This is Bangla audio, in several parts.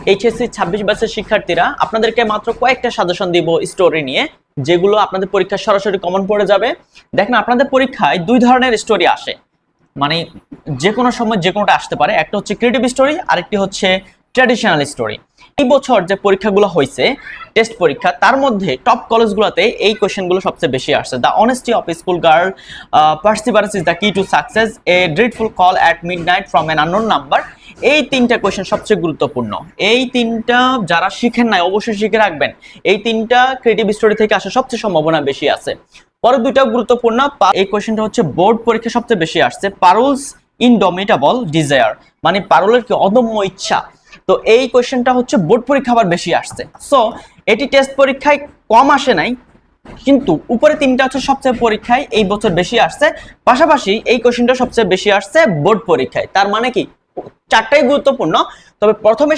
এইচএসসি 26 ব্যাচের শিক্ষার্থীরা আপনাদেরকে মাত্র কয়েকটা সাজেশন দিব স্টোরি নিয়ে, যেগুলো আপনাদের পরীক্ষায় সরাসরি কমন পড়ে যাবে। দেখেন, আপনাদের পরীক্ষায় দুই ধরনের স্টোরি আসে, মানে যে কোনো সময় যে কোনোটা আসতে পারে। একটা হচ্ছে ক্রিয়েটিভ স্টোরি, আরেকটি হচ্ছে ট্র্যাডিশনাল স্টোরি। এই বছর যে পরীক্ষাগুলো হয়েছে, টেস্ট পরীক্ষা, তার মধ্যে টপ কলেজগুলোতে এই কোশ্চেনগুলো সবচেয়ে বেশি আসছে। The honesty of school girl, perseverance is the key to success, a dreadful call at midnight from an unknown number. এই তিনটা কোশ্চেন সবচেয়ে গুরুত্বপূর্ণ। এই তিনটা যারা শিখেন নাই অবশ্যই শিখে রাখবেন। এই তিনটা ক্রিয়েটিভ স্টোরি থেকে আসার সবচেয়ে সম্ভাবনা বেশি আছে। পরে দুইটাও গুরুত্বপূর্ণ। এই কোশ্চেনটা হচ্ছে বোর্ড পরীক্ষা সবচেয়ে বেশি আসছে। পারুলস ইনডমিটেবল ডিজায়ার, মানে পারুলের কি অদম্য ইচ্ছা। তো এই কোশ্চেনটা হচ্ছে বোর্ড পরীক্ষা আবার বেশি আসছে। সো এটি টেস্ট পরীক্ষায় কম আসে নাই, কিন্তু উপরে তিনটা হচ্ছে সবচেয়ে পরীক্ষায় এই বছর বেশি আসছে। পাশাপাশি এই কোশ্চেনটা সবচেয়ে বেশি আসছে বোর্ড পরীক্ষায়। তার মানে কি, চারটাই গুরুত্বপূর্ণ। তবে প্রথমে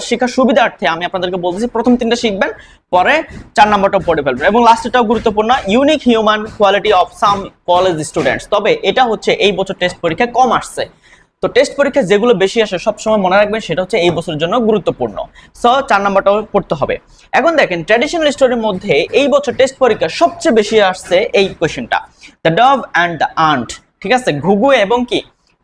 শিখার সুবিধার্থে আমি আপনাদেরকে বলতেছি প্রথম তিনটা শিখবেন, পরে 4 নম্বরটা পড়ে ফেলবেন। এবং লাস্টেটাও গুরুত্বপূর্ণ, unique human quality of some college students. তবে এটা হচ্ছে এই বছর টেস্ট পরীক্ষায় কম আসছে। তো টেস্ট পরীক্ষা যেগুলো বেশি আসে সবসময় মনে রাখবেন সেটা হচ্ছে এই বছরের জন্য গুরুত্বপূর্ণ। সো 4 নম্বরটাও পড়তে হবে। এখন দেখেন, ট্র্যাডিশনাল স্টোরির মধ্যে এই বছর টেস্ট পরীক্ষা সবচেয়ে বেশি আসছে এই কোশ্চেনটা, the dove and the ant. ঠিক আছে, ঘুঘু এবং কি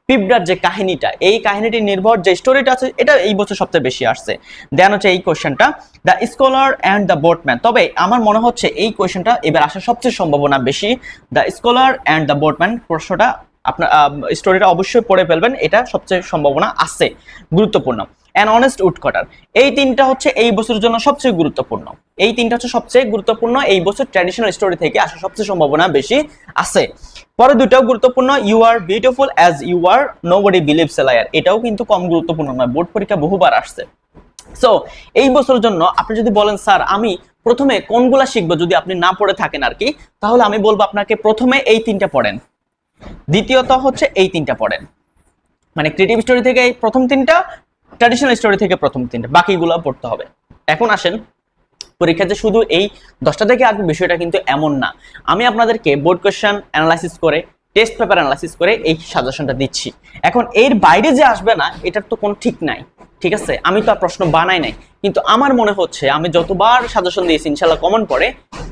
পিঁপড়ার যে কাহিনীটা, এই কাহিনীটি নির্ভর যে স্টোরিটা আছে, এটা এই বছর সবচেয়ে বেশি আসছে। দেন হচ্ছে এই কোশ্চেনটা, the scholar and the boatman. তবে আমার মনে হচ্ছে এই কোশ্চেনটা এবার আসার সবচেয়ে সম্ভাবনা বেশি। The scholar and the boatman প্রশ্নটা আপনার স্টোরিটা অবশ্যই পড়ে ফেলবেন, এটা সবচেয়ে সম্ভাবনা আছে, গুরুত্বপূর্ণ। অ্যান অনেস্ট উডকাটার, এই তিনটা হচ্ছে এই বছরের জন্য সবচেয়ে গুরুত্বপূর্ণ। এই তিনটা হচ্ছে সবচেয়ে গুরুত্বপূর্ণ, এই বছর ট্র্যাডিশনাল স্টোরি থেকে আসার সবচেয়ে সম্ভাবনা বেশি আছে। পরে দুটাও গুরুত্বপূর্ণ, you are beautiful as you are, nobody believes a liar. এটাও কিন্তু কম গুরুত্বপূর্ণ নয়, বোর্ড পরীক্ষা বহুবার আসছে। সো এই বছরের জন্য আপনি যদি বলেন স্যার আমি প্রথমে কোনগুলা শিখবো, যদি আপনি না পড়ে থাকেন আর কি, তাহলে আমি বলবো আপনাকে প্রথমে এই তিনটা পড়েন, দ্বিতীয়ত হচ্ছে এই তিনটা পড়েন, মানে ক্রিয়েটিভ স্টোরি থেকে এই প্রথম তিনটা, ট্র্যাডিশনাল স্টোরি থেকে প্রথম তিনটা, বাকিগুলো পড়তে হবে। এখন আসেন, পরীক্ষাতে শুধু এই 10টা থেকে আসবে বিষয়টা কিন্তু এমন না। আমি আপনাদেরকে বোর্ড কোয়েশ্চেন অ্যানালাইসিস করে, টেস্ট পেপার অ্যানালাইসিস করে এই সাজেশনটা দিচ্ছি। এখন এর বাইরে যে আসবে না, এটার তো কোনো ঠিক নাই। ঠিক আছে, আমি তো আর প্রশ্ন বানাই নাই, কিন্তু আমার মনে হচ্ছে আমি যতবার সাজেশন দিয়েছি ইনশাল্লাহ কমন পড়ে,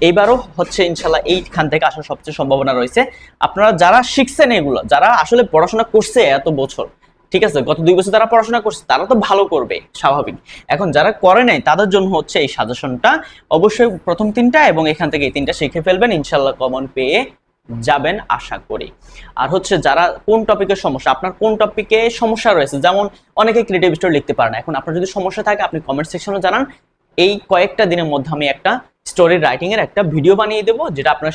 এইবারও হচ্ছে ইনশাল্লাহ এইখান থেকে আসার সবচেয়ে সম্ভাবনা রয়েছে। আপনারা যারা শিখছেন এগুলো, যারা আসলে পড়াশোনা করছে এত বছর, ঠিক আছে, গত 2 বছর তারা পড়াশোনা করছে, তারা তো ভালো করবে স্বাভাবিক। এখন যারা করে নাই তাদের জন্য হচ্ছে এই সাজেশনটা। অবশ্যই প্রথম তিনটা এবং এখান থেকে এই তিনটা শিখে ফেলবেন, ইনশাল্লাহ কমন পেয়ে যাবেন আশা করি। আর হচ্ছে যারা কোন টপিকের সমস্যা, আপনার কোন টপিকে সমস্যা রয়েছে, যেমন অনেকে ক্রিয়েটিভ স্টোরি লিখতে পারে না, এখন আপনার যদি সমস্যা থাকে আপনি কমেন্ট সেকশনে জানান। এই কয়েকটা দিনের মধ্যে আমি একটা স্টোরি রাইটিং এর একটা ভিডিও বানিয়ে দেবো, যেটা আপনার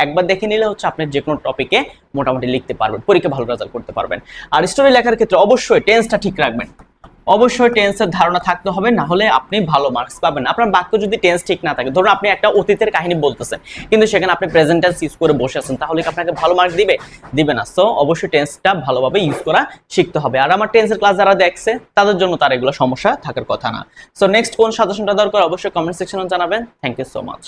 একবার দেখে নিলে হচ্ছে আপনি যে কোনো টপিকে মোটামুটি লিখতে পারবেন, পরীক্ষা ভালো রেজাল্ট করতে পারবেন। আর স্টোরি লেখার ক্ষেত্রে অবশ্যই টেন্সটা ঠিক রাখবেন, অবশ্যই টেন্সের ধারণা থাকতে হবে, না হলে আপনি ভালো মার্কস পাবেন না। আপনার বাক্য যদি টেন্স ঠিক না থাকে, ধরুন আপনি একটা অতীতের কাহিনী বলতেছেন কিন্তু সেখানে আপনি প্রেজেন্ট টেন্স ইউজ করে বসে আছেন, তাহলে কি আপনাকে ভালো মার্কস দিবে না। সো অবশ্যই টেন্সটা ভালোভাবে ইউজ করা শিখতে হবে। আর আমার টেন্সের ক্লাস যারা দেখছে তাদের জন্য তার এগুলো সমস্যা থাকার কথা না। সো নেক্সট কোন সাজেশনটা দরকার অবশ্যই কমেন্ট সেকশনে জানাবেন। Thank you so much.